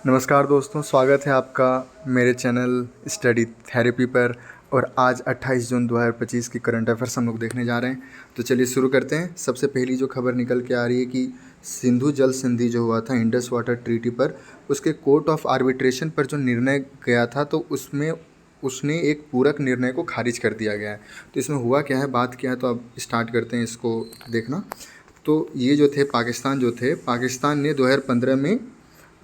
नमस्कार दोस्तों, स्वागत है आपका मेरे चैनल स्टडी थेरेपी पर। और आज 28 जून 2025 की करंट अफेयर्स हम लोग देखने जा रहे हैं। तो चलिए शुरू करते हैं। सबसे पहली जो खबर निकल के आ रही है कि सिंधु जल संधि जो हुआ था इंडस वाटर ट्रीटी पर, उसके कोर्ट ऑफ आर्बिट्रेशन पर जो निर्णय गया था तो उसमें उसने एक पूरक निर्णय को खारिज कर दिया गया है। तो इसमें हुआ क्या है, बात क्या है, तो अब स्टार्ट करते हैं इसको देखना। तो ये जो थे पाकिस्तान ने 2015 में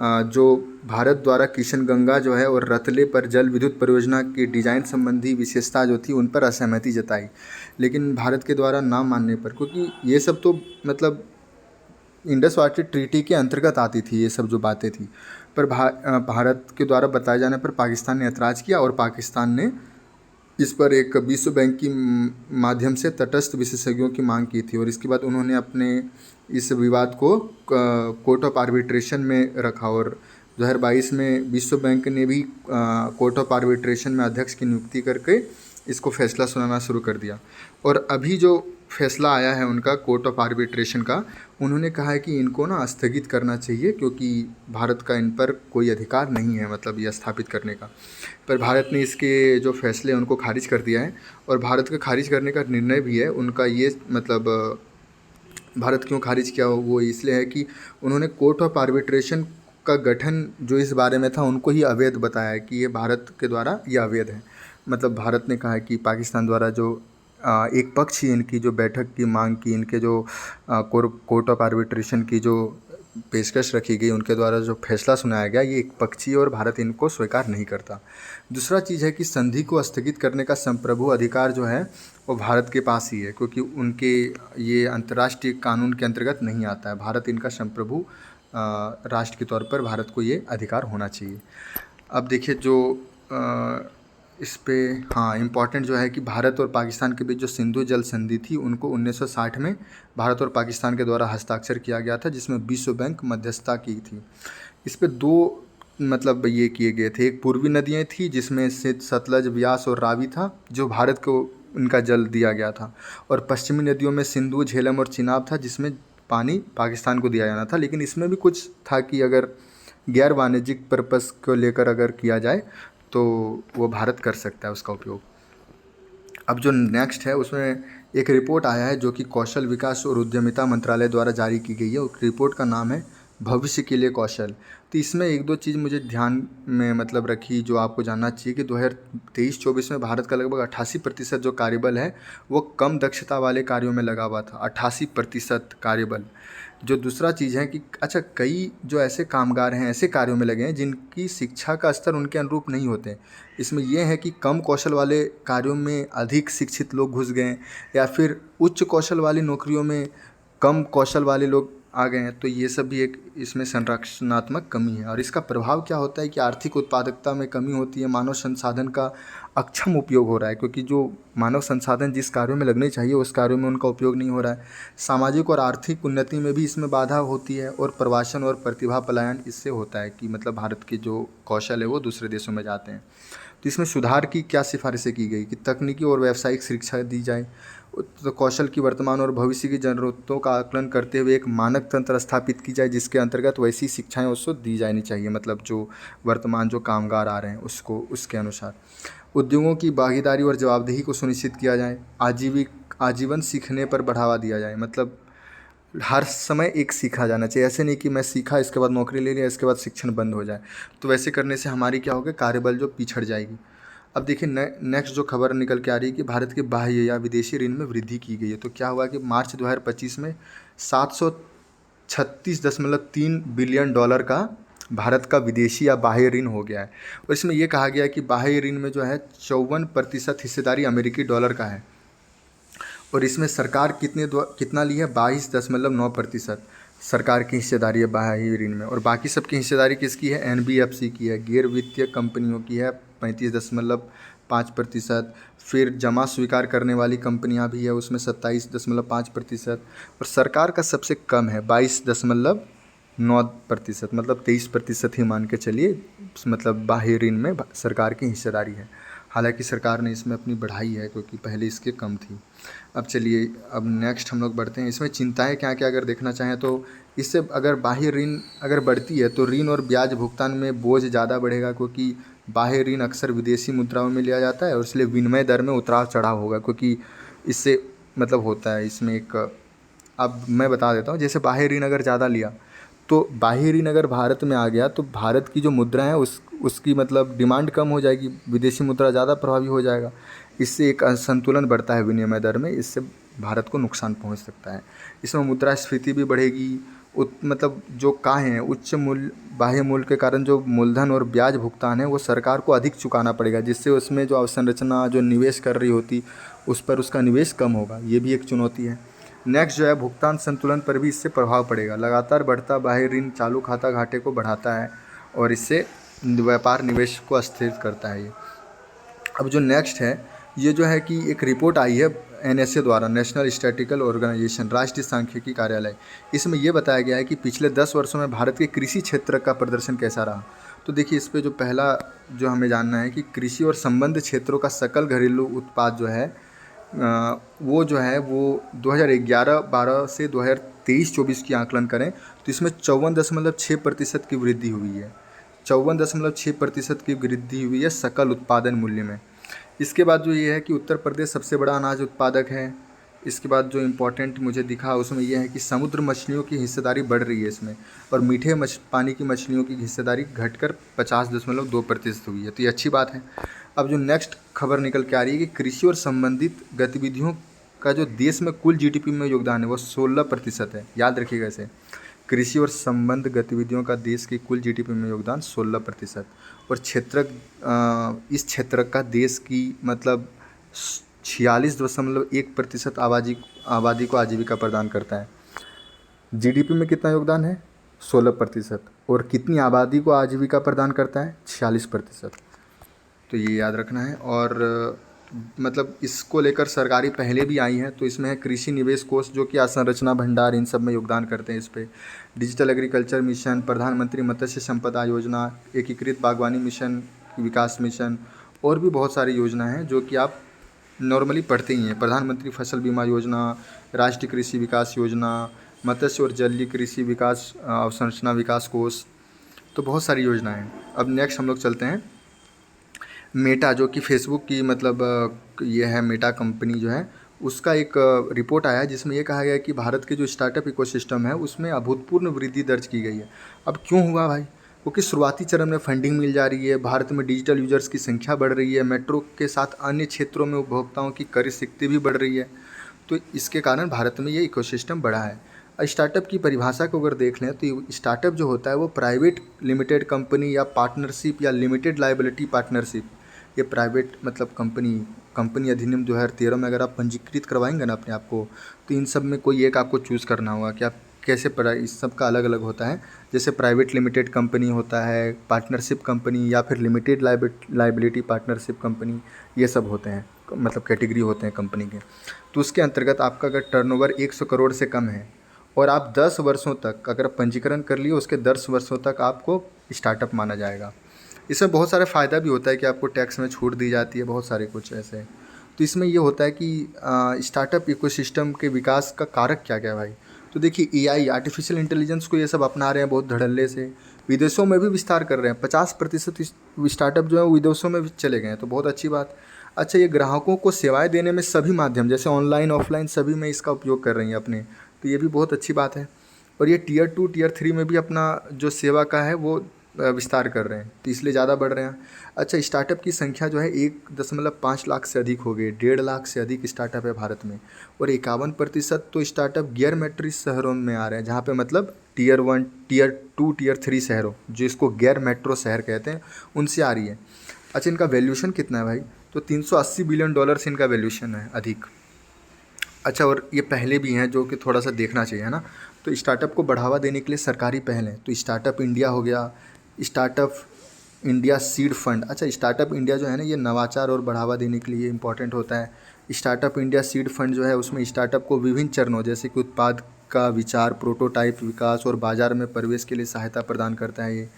जो भारत द्वारा किशनगंगा जो है और रतले पर जल विद्युत परियोजना की डिज़ाइन संबंधी विशेषता जो थी उन पर असहमति जताई। लेकिन भारत के द्वारा ना मानने पर, क्योंकि ये सब तो मतलब इंडस वाटर ट्रीटी के अंतर्गत आती थी ये सब जो बातें थी, पर भारत के द्वारा बताए जाने पर पाकिस्तान ने ऐतराज़ किया और पाकिस्तान ने इस पर एक विश्व बैंक की माध्यम से तटस्थ विशेषज्ञों की मांग की थी। और इसके बाद उन्होंने अपने इस विवाद को कोर्ट ऑफ आर्बिट्रेशन में रखा और 2022 में विश्व बैंक ने भी कोर्ट ऑफ आर्बिट्रेशन में अध्यक्ष की नियुक्ति करके इसको फैसला सुनाना शुरू कर दिया। और अभी जो फैसला आया है उनका कोर्ट ऑफ आर्बिट्रेशन का, उन्होंने कहा है कि इनको ना स्थगित करना चाहिए क्योंकि भारत का इन पर कोई अधिकार नहीं है, मतलब ये स्थापित करने का। पर भारत ने इसके जो फैसले हैं उनको खारिज कर दिया है। और भारत का खारिज करने का निर्णय भी है उनका, ये मतलब भारत क्यों खारिज किया वो इसलिए है कि उन्होंने कोर्ट ऑफ आर्बिट्रेशन का गठन जो इस बारे में था उनको ही अवैध बताया है कि ये भारत के द्वारा ये अवैध है। मतलब भारत ने कहा है कि पाकिस्तान द्वारा जो एक पक्ष ही इनकी जो बैठक की मांग की, इनके जो कोर्ट ऑफ आर्बिट्रेशन की जो पेशकश रखी गई, उनके द्वारा जो फैसला सुनाया गया, ये एक पक्षीय और भारत इनको स्वीकार नहीं करता। दूसरा चीज़ है कि संधि को स्थगित करने का संप्रभु अधिकार जो है वो भारत के पास ही है, क्योंकि उनके ये अंतर्राष्ट्रीय कानून के अंतर्गत नहीं आता है। भारत इनका संप्रभु राष्ट्र के तौर पर भारत को ये अधिकार होना चाहिए। अब देखिए जो इस पे हाँ इम्पॉर्टेंट जो है कि भारत और पाकिस्तान के बीच जो सिंधु जल संधि थी उनको 1960 में भारत और पाकिस्तान के द्वारा हस्ताक्षर किया गया था, जिसमें विश्व बैंक मध्यस्थता की थी। इस पे दो मतलब ये किए गए थे, एक पूर्वी नदियाँ थी जिसमें से सतलज, व्यास और रावी था जो भारत को उनका जल दिया गया था, और पश्चिमी नदियों में सिंधु, झेलम और चिनाब था जिसमें पानी पाकिस्तान को दिया जाना था। लेकिन इसमें भी कुछ था कि अगर गैर वाणिज्यिक पर्पस को लेकर अगर किया जाए तो वो भारत कर सकता है उसका उपयोग। अब जो नेक्स्ट है उसमें एक रिपोर्ट आया है जो कि कौशल विकास और उद्यमिता मंत्रालय द्वारा जारी की गई है। उस रिपोर्ट का नाम है भविष्य के लिए कौशल। तो इसमें एक दो चीज़ मुझे ध्यान में मतलब रखी जो आपको जानना चाहिए कि 2023-24 में भारत का लगभग 88% जो कार्यबल है वो कम दक्षता वाले कार्यों में लगा हुआ था। 88% कार्यबल। जो दूसरा चीज़ है कि अच्छा कई जो ऐसे कामगार हैं ऐसे कार्यों में लगे हैं जिनकी शिक्षा का स्तर उनके अनुरूप नहीं होते। इसमें यह है कि कम कौशल वाले कार्यों में अधिक शिक्षित लोग घुस गए या फिर उच्च कौशल वाली नौकरियों में कम कौशल वाले लोग आ गए हैं। तो ये सब भी एक इसमें संरचनात्मक कमी है। और इसका प्रभाव क्या होता है कि आर्थिक उत्पादकता में कमी होती है, मानव संसाधन का अक्षम उपयोग हो रहा है क्योंकि जो मानव संसाधन जिस कार्यों में लगने चाहिए उस कार्यों में उनका उपयोग नहीं हो रहा है। सामाजिक और आर्थिक उन्नति में भी इसमें बाधा होती है और प्रवासन और प्रतिभा पलायन इससे होता है कि मतलब भारत के जो कौशल है वो दूसरे देशों में जाते हैं। तो इसमें सुधार की क्या सिफारिशें की गई कि तकनीकी और व्यावसायिक शिक्षा दी जाए, तो कौशल की वर्तमान और भविष्य की ज़रूरतों का आकलन करते हुए एक मानक तंत्र स्थापित की जाए जिसके अंतर्गत वैसी शिक्षाएं उसको दी जानी चाहिए, मतलब जो वर्तमान जो कामगार आ रहे हैं उसको उसके अनुसार। उद्योगों की भागीदारी और जवाबदेही को सुनिश्चित किया जाए। आजीवन सीखने पर बढ़ावा दिया जाए, मतलब हर समय एक सीखा जाना चाहिए। ऐसे नहीं कि मैं सीखा इसके बाद नौकरी ले लिया इसके बाद शिक्षण बंद हो जाए। तो वैसे करने से हमारी क्या होगा, कार्यबल जो पिछड़ जाएगी। अब देखिए नेक्स्ट जो खबर निकल के आ रही है कि भारत के बाह्य या विदेशी ऋण में वृद्धि की गई है। तो क्या हुआ कि मार्च 2025 में 736.3 बिलियन डॉलर का भारत का विदेशी या बाह्य ऋण हो गया है। और इसमें यह कहा गया है कि बाह्य ऋण में जो है 54% हिस्सेदारी अमेरिकी डॉलर का है। और इसमें सरकार कितना ली है, 22.9% सरकार की हिस्सेदारी है बाह्य ऋण में। और बाकी सबकी हिस्सेदारी किसकी है, एनबीएफसी की है, गैर वित्तीय कंपनियों की है 35.5%। फिर जमा स्वीकार करने वाली कंपनियां भी है उसमें 27.5%। और सरकार का सबसे कम है 22.9%, मतलब 23% ही मान के चलिए, मतलब बाह्य ऋण में सरकार की हिस्सेदारी है। हालांकि सरकार ने इसमें अपनी बढ़ाई है क्योंकि पहले इसके कम थी। अब चलिए, अब नेक्स्ट हम लोग बढ़ते हैं। इसमें चिंताएं क्या क्या अगर देखना चाहें तो इससे अगर बाह्य ऋण अगर बढ़ती है तो ऋण और ब्याज भुगतान में बोझ ज़्यादा बढ़ेगा, क्योंकि बाह्य ऋण अक्सर विदेशी मुद्राओं में लिया जाता है और इसलिए विनिमय दर में उतार चढ़ाव होगा, क्योंकि इससे मतलब होता है इसमें एक, अब मैं बता देता हूँ। जैसे बाह्य ऋण अगर ज़्यादा लिया तो बाह्य ऋण अगर भारत में आ गया तो भारत की जो मुद्रा है उसकी मतलब डिमांड कम हो जाएगी, विदेशी मुद्रा ज़्यादा प्रभावी हो जाएगा। इससे एक असंतुलन बढ़ता है विनिमय दर में, इससे भारत को नुकसान पहुंच सकता है। इसमें मुद्रास्फीति भी बढ़ेगी। मतलब जो का है उच्च मूल्य बाह्य मूल्य के कारण जो मूलधन और ब्याज भुगतान है वो सरकार को अधिक चुकाना पड़ेगा, जिससे उसमें जो अवसंरचना जो निवेश कर रही होती उस पर उसका निवेश कम होगा। ये भी एक चुनौती है। नेक्स्ट जो है भुगतान संतुलन पर भी इससे प्रभाव पड़ेगा। लगातार बढ़ता बाह्य ऋण चालू खाता घाटे को बढ़ाता है और इससे व्यापार निवेश को अस्थिर करता है ये। अब जो नेक्स्ट है ये जो है कि एक रिपोर्ट आई है एनएसए द्वारा, नेशनल स्टैटिस्टिकल ऑर्गेनाइजेशन, राष्ट्रीय सांख्यिकी कार्यालय। इसमें यह बताया गया है कि पिछले 10 वर्षों में भारत के कृषि क्षेत्र का प्रदर्शन कैसा रहा। तो देखिए, इस पे जो पहला जो हमें जानना है कि कृषि और संबद्ध क्षेत्रों का सकल घरेलू उत्पाद जो है वो जो है वो 2011-12 से 2023-24 की आकलन करें तो इसमें 54.6% की वृद्धि हुई है। 54.6% की वृद्धि हुई है सकल उत्पादन मूल्य में। इसके बाद जो ये है कि उत्तर प्रदेश सबसे बड़ा अनाज उत्पादक है। इसके बाद जो इम्पोर्टेंट मुझे दिखा उसमें यह है कि समुद्र मछलियों की हिस्सेदारी बढ़ रही है इसमें, और मीठे पानी की मछलियों की हिस्सेदारी घटकर 50.2% हुई है, तो ये अच्छी बात है। अब जो नेक्स्ट खबर निकल के आ रही है कि कृषि और संबंधित गतिविधियों का जो देश में कुल जीडीपी में योगदान है वो 16% है। याद रखिएगा इसे, कृषि और संबंध गतिविधियों का देश की कुल जीडीपी में योगदान 16%। और इस क्षेत्र का देश की मतलब 46.1% आबादी को आजीविका प्रदान करता है। जीडीपी में कितना योगदान है? 16%। और कितनी आबादी को आजीविका प्रदान करता है? 46%। तो ये याद रखना है। और मतलब इसको लेकर सरकारी पहले भी आई हैं, तो इसमें है कृषि निवेश कोष जो कि अवसंरचना भंडार इन सब में योगदान करते हैं। इस पे डिजिटल एग्रीकल्चर मिशन, प्रधानमंत्री मत्स्य संपदा योजना, एकीकृत बागवानी मिशन, विकास मिशन, और भी बहुत सारी योजना हैं जो कि आप नॉर्मली पढ़ते ही हैं। प्रधानमंत्री फसल बीमा योजना, राष्ट्रीय कृषि विकास योजना, मत्स्य और जलीय कृषि विकास अवसंरचना विकास कोष, तो बहुत सारी योजनाएं हैं। अब नेक्स्ट हम लोग चलते हैं मेटा, जो कि फेसबुक की मतलब ये है मेटा कंपनी जो है, उसका एक रिपोर्ट आया है जिसमें ये कहा गया है कि भारत के जो स्टार्टअप इकोसिस्टम है उसमें अभूतपूर्व वृद्धि दर्ज की गई है। अब क्यों हुआ भाई? क्योंकि शुरुआती चरण में फंडिंग मिल जा रही है, भारत में डिजिटल यूजर्स की संख्या बढ़ रही है, मेट्रो के साथ अन्य क्षेत्रों में उपभोक्ताओं की क्रय शक्ति भी बढ़ रही है, तो इसके कारण भारत में ये इकोसिस्टम बढ़ा है। स्टार्टअप की परिभाषा को अगर देख लें तो स्टार्टअप जो होता है वो प्राइवेट लिमिटेड कंपनी या पार्टनरशिप या लिमिटेड लाइबिलिटी पार्टनरशिप, ये प्राइवेट मतलब कंपनी अधिनियम 2013 में अगर आप पंजीकृत करवाएंगे ना अपने आप को, तो इन सब में कोई एक आपको चूज़ करना होगा कि आप कैसे इस सब का अलग अलग होता है। जैसे प्राइवेट लिमिटेड कंपनी होता है, पार्टनरशिप कंपनी, या फिर लिमिटेड लाइबिलिटी पार्टनरशिप कंपनी, ये सब होते हैं मतलब कैटेगरी होते हैं कंपनी के। तो उसके अंतर्गत आपका अगर टर्नओवर 100 करोड़ से कम है और आप 10 वर्षों तक अगर पंजीकरण कर लिए, उसके 10 वर्षों तक आपको स्टार्टअप माना जाएगा। इसमें बहुत सारे फ़ायदा भी होता है कि आपको टैक्स में छूट दी जाती है, बहुत सारे कुछ ऐसे। तो इसमें ये होता है कि स्टार्टअप इकोसिस्टम के विकास का कारक क्या क्या है भाई? तो देखिए, एआई आर्टिफिशियल इंटेलिजेंस को ये सब अपना रहे हैं बहुत धड़ल्ले से, विदेशों में भी विस्तार कर रहे हैं। 50% स्टार्टअप जो है वो विदेशों में भी चले गए हैं, तो बहुत अच्छी बात। अच्छा, ये ग्राहकों को सेवाएं देने में सभी माध्यम जैसे ऑनलाइन ऑफलाइन सभी में इसका उपयोग कर रही हैं अपने, तो ये भी बहुत अच्छी बात है। और ये टियर 2 टियर 3 में भी अपना जो सेवा का है वो विस्तार कर रहे हैं, तो इसलिए ज़्यादा बढ़ रहे हैं। अच्छा, स्टार्टअप की संख्या जो है 1.5 लाख से अधिक हो गई, 1.5 लाख से अधिक स्टार्टअप है भारत में। और 51% तो स्टार्टअप गैर मेट्रो शहरों में आ रहे हैं, जहाँ पे मतलब टियर 1 टियर 2 टियर 3 शहरों, जो इसको गैर मेट्रो शहर कहते हैं, उनसे आ रही है। अच्छा, इनका वैल्यूशन कितना है भाई? तो $380 बिलियन इनका वैल्यूशन है अधिक। अच्छा, और ये पहले भी हैं जो कि थोड़ा सा देखना चाहिए, है ना। तो स्टार्टअप को बढ़ावा देने के लिए सरकारी पहल है, तो स्टार्टअप इंडिया हो गया, स्टार्टअप इंडिया सीड फंड। अच्छा, स्टार्टअप इंडिया जो है ना, ये नवाचार और बढ़ावा देने के लिए इम्पॉर्टेंट होता है। स्टार्टअप इंडिया सीड फंड जो है उसमें स्टार्टअप को विभिन्न चरणों जैसे कि उत्पाद का विचार, प्रोटोटाइप विकास और बाज़ार में प्रवेश के लिए सहायता प्रदान करता है ये।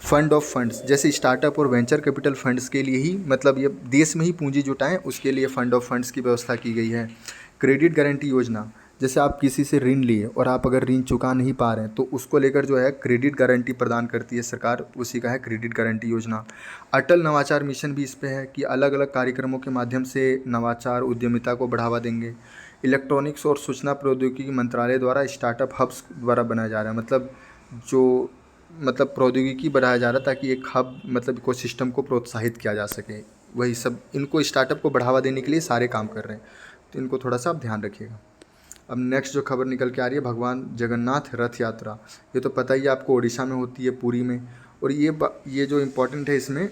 फंड ऑफ फंड्स, जैसे स्टार्टअप और वेंचर कैपिटल फंड्स के लिए ही, मतलब ये देश में ही पूंजी जुटाएं, उसके लिए फंड ऑफ फंड्स की व्यवस्था की गई है। क्रेडिट गारंटी योजना, जैसे आप किसी से ऋण लिए और आप अगर ऋण चुका नहीं पा रहे हैं तो उसको लेकर जो है क्रेडिट गारंटी प्रदान करती है सरकार, उसी का है क्रेडिट गारंटी योजना। अटल नवाचार मिशन भी इस पे है कि अलग अलग कार्यक्रमों के माध्यम से नवाचार उद्यमिता को बढ़ावा देंगे। इलेक्ट्रॉनिक्स और सूचना प्रौद्योगिकी मंत्रालय द्वारा स्टार्टअप हब्स द्वारा बनाया जा रहा है, मतलब जो मतलब प्रौद्योगिकी बढ़ाया जा रहा है ताकि एक हब, मतलब इकोसिस्टम को प्रोत्साहित किया जा सके। वही सब, इनको स्टार्टअप को बढ़ावा देने के लिए सारे काम कर रहे हैं, तो इनको थोड़ा सा आप ध्यान रखिएगा। अब नेक्स्ट जो खबर निकल के आ रही है, भगवान जगन्नाथ रथ यात्रा। ये तो पता ही है आपको, उड़ीसा में होती है, पुरी में। और ये जो इम्पोर्टेंट है इसमें,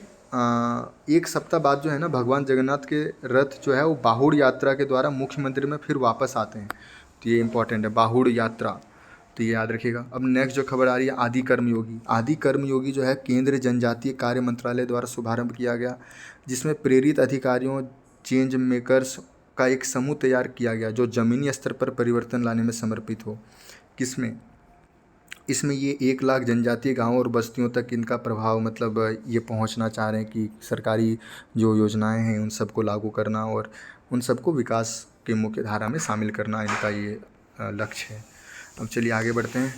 एक सप्ताह बाद जो है ना, भगवान जगन्नाथ के रथ जो है वो बाहुड़ यात्रा के द्वारा मुख्य मंदिर में फिर वापस आते हैं। तो ये इंपॉर्टेंट है, बाहुड़ यात्रा, तो ये याद रखिएगा। अब नेक्स्ट जो खबर आ रही है, आदि कर्मयोगी। आदि कर्मयोगी जो है केंद्रीय जनजातीय कार्य मंत्रालय द्वारा शुभारंभ किया गया, जिसमें प्रेरित अधिकारियों, चेंज मेकर्स का एक समूह तैयार किया गया जो ज़मीनी स्तर पर परिवर्तन लाने में समर्पित हो। किसमें? इसमें ये 1 लाख जनजातीय गांवों और बस्तियों तक इनका प्रभाव, मतलब ये पहुंचना चाह रहे हैं कि सरकारी जो योजनाएं हैं उन सबको लागू करना और उन सबको विकास के मुख्य धारा में शामिल करना, इनका ये लक्ष्य है। अब चलिए आगे बढ़ते हैं।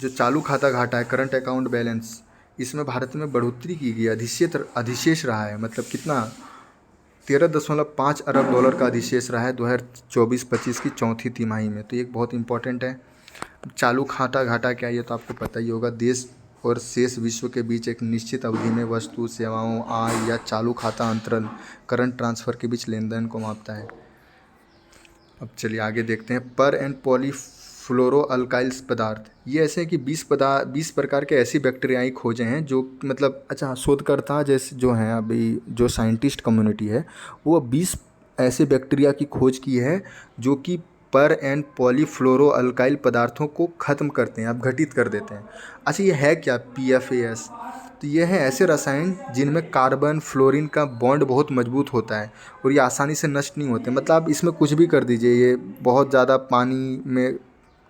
जो चालू खाता घाटा है, करंट अकाउंट बैलेंस, इसमें भारत में बढ़ोतरी की गई, अधिशेष रहा है, मतलब कितना, 13.5 अरब डॉलर का अधिशेष रहा है 2024-25 की चौथी तिमाही में। तो ये बहुत इंपॉर्टेंट है। चालू खाता घाटा क्या है, ये तो आपको पता ही होगा। देश और शेष विश्व के बीच एक निश्चित अवधि में वस्तु, सेवाओं, आय या चालू खाता अंतरण, करंट ट्रांसफ़र के बीच लेन देन को मापता है। अब चलिए आगे देखते हैं। पर एंड पॉलीफ्लोरो अल्काइल्स पदार्थ, ये ऐसे हैं कि 20 प्रकार के ऐसी बैक्टीरियाई खोजे हैं जो, मतलब अच्छा, शोधकर्ता जैसे जो हैं, अभी जो साइंटिस्ट कम्युनिटी है वो 20 ऐसे बैक्टीरिया की खोज की है जो कि पर एंड पॉलीफ्लोरो अल्काइल पदार्थों को ख़त्म करते हैं, अपघटित कर देते हैं। अच्छा, ये है क्या PFAS? तो ये है ऐसे रसायन जिनमें कार्बन फ्लोरीन का बॉन्ड बहुत मजबूत होता है और ये आसानी से नष्ट नहीं होते। मतलब आप इसमें कुछ भी कर दीजिए, ये बहुत ज़्यादा पानी में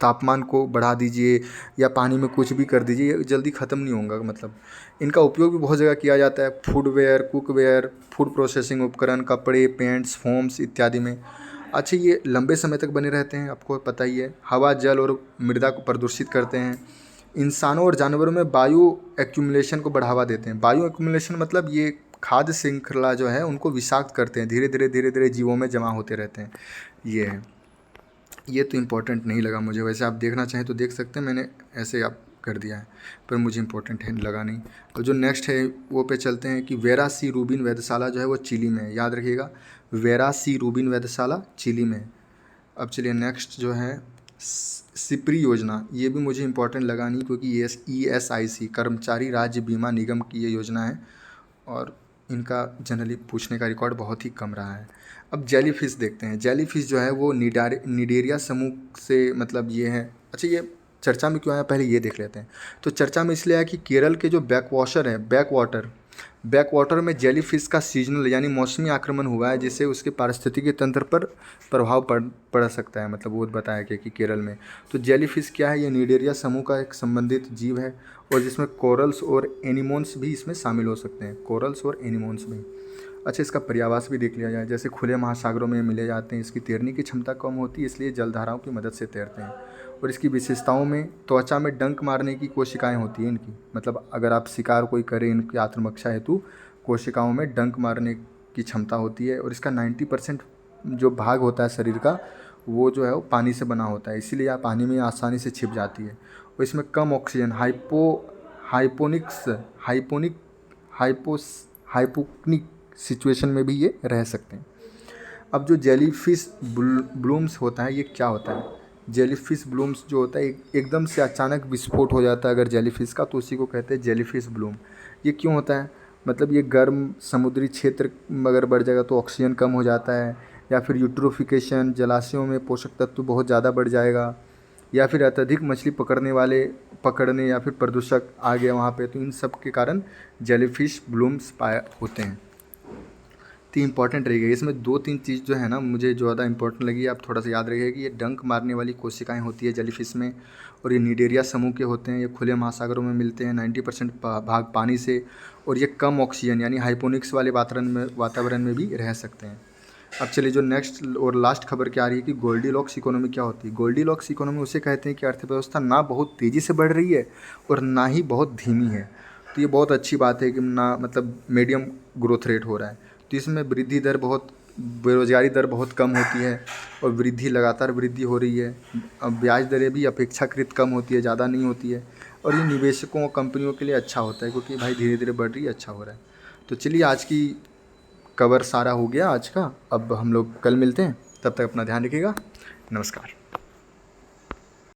तापमान को बढ़ा दीजिए या पानी में कुछ भी कर दीजिए, ये जल्दी ख़त्म नहीं होगा। मतलब इनका उपयोग भी बहुत जगह किया जाता है, फूडवेयर, कुकवेयर, फूड प्रोसेसिंग उपकरण, कपड़े, पेंट्स, फोम्स इत्यादि में। अच्छा, ये लंबे समय तक बने रहते हैं, आपको पता ही है। हवा, जल और मृदा को प्रदूषित करते हैं। इंसानों और जानवरों में बायो एक्यूमुलेशन को बढ़ावा देते हैं। बायो एक्यूमुलेशन मतलब ये खाद्य श्रृंखला जो है उनको विषाक्त करते हैं, धीरे धीरे जीवों में जमा होते रहते हैं। ये है, ये तो इम्पोर्टेंट नहीं लगा मुझे, वैसे आप देखना चाहें तो देख सकते हैं, मैंने ऐसे आप कर दिया है, पर मुझे इम्पोर्टेंट है लगा नहीं। और जो नेक्स्ट है वो पे चलते हैं कि वेरा सी रूबिन वेधशाला जो है वो चिली में है, याद रखिएगा, वेरा सी रूबिन वेधशाला चिली में है। अब चलिए नेक्स्ट जो है सिप्री योजना, ये भी मुझे इम्पोर्टेंट लगा नहीं क्योंकि ये ESIC कर्मचारी राज्य बीमा निगम की ये योजना है और इनका जनरली पूछने का रिकॉर्ड बहुत ही कम रहा है। अब जेलीफिश देखते हैं। जेलीफिश जो है वो निडेरिया समूह से, मतलब ये है। अच्छा, ये चर्चा में क्यों आया, पहले ये देख लेते हैं। तो चर्चा में इसलिए आया कि केरल के जो बैक वाटर में जेलीफिश का सीजनल यानी मौसमी आक्रमण हुआ है, जिससे उसके पारिस्थितिकी तंत्र पर प्रभाव पड़ सकता है। मतलब वो बताया गया कि केरल में। तो जेलीफिश क्या है, ये निडेरिया समूह का एक संबंधित जीव है और जिसमें कोरल्स और एनीमोन्स भी इसमें शामिल हो सकते हैं, कोरल्स और एनीमोन्स भी। अच्छा, इसका पर्यावास भी देख लिया जाए। जैसे खुले महासागरों में मिले जाते हैं, इसकी तैरने की क्षमता कम होती है, इसलिए जलधाराओं की मदद से तैरते हैं। और इसकी विशेषताओं में त्वचा में डंक मारने की कोशिकाएं होती हैं इनकी, मतलब अगर आप शिकार कोई करें, इनकी आत्मरक्षा हेतु कोशिकाओं में डंक मारने की क्षमता होती है। और इसका 90% जो भाग होता है शरीर का, वो जो है वो पानी से बना होता है, इसीलिए आप पानी में आसानी से छिप जाती है। और इसमें कम ऑक्सीजन, हाइपोनिक सिचुएशन में भी ये रह सकते हैं। अब जो जेलीफिश ब्लूम्स होता है, ये क्या होता है? जेलीफिश ब्लूम्स जो होता है, एकदम से अचानक विस्फोट हो जाता है अगर जेलीफिश का, तो उसी को कहते हैं जेलीफिश ब्लूम। ये क्यों होता है? मतलब ये गर्म समुद्री क्षेत्र में अगर बढ़ जाएगा तो ऑक्सीजन कम हो जाता है, या फिर यूट्रोफिकेशन, जलाशयों में पोषक तत्व बहुत ज़्यादा बढ़ जाएगा, या फिर अत्यधिक मछली पकड़ने या फिर प्रदूषक आ गया वहाँ पे, तो इन सब के कारण जेलीफिश ब्लूम्स होते हैं। तो इंपॉर्टेंट रहेगा। इसमें 2-3 चीज़ जो है ना मुझे जो ज़्यादा इंपॉर्टेंट लगी, आप थोड़ा सा याद रखिएगा कि ये डंक मारने वाली कोशिकाएँ होती है जेलीफिश में, और ये निडेरिया समूह के होते हैं। ये खुले महासागरों में मिलते हैं, 90% भाग पानी से, और ये कम ऑक्सीजन यानी हाइपोनिक्स वाले वातावरण में भी रह सकते हैं। अब चलिए जो नेक्स्ट और लास्ट खबर क्या आ रही है कि गोल्डीलॉक्स इकोनॉमी क्या होती है। गोल्डीलॉक्स इकोनॉमी उसे कहते हैं कि अर्थव्यवस्था ना बहुत तेज़ी से बढ़ रही है और ना ही बहुत धीमी है। तो ये बहुत अच्छी बात है कि ना मतलब मीडियम ग्रोथ रेट हो रहा है। तो इसमें वृद्धि दर बहुत, बेरोजगारी दर बहुत कम होती है और वृद्धि लगातार वृद्धि हो रही है। अब ब्याज दरें भी अपेक्षाकृत कम होती है, ज़्यादा नहीं होती है, और ये निवेशकों और कंपनियों के लिए अच्छा होता है क्योंकि भाई धीरे धीरे बढ़ रही है, अच्छा हो रहा है। तो चलिए आज की कवर सारा हो गया आज का। अब हम लोग कल मिलते हैं, तब तक अपना ध्यान रखिएगा। नमस्कार।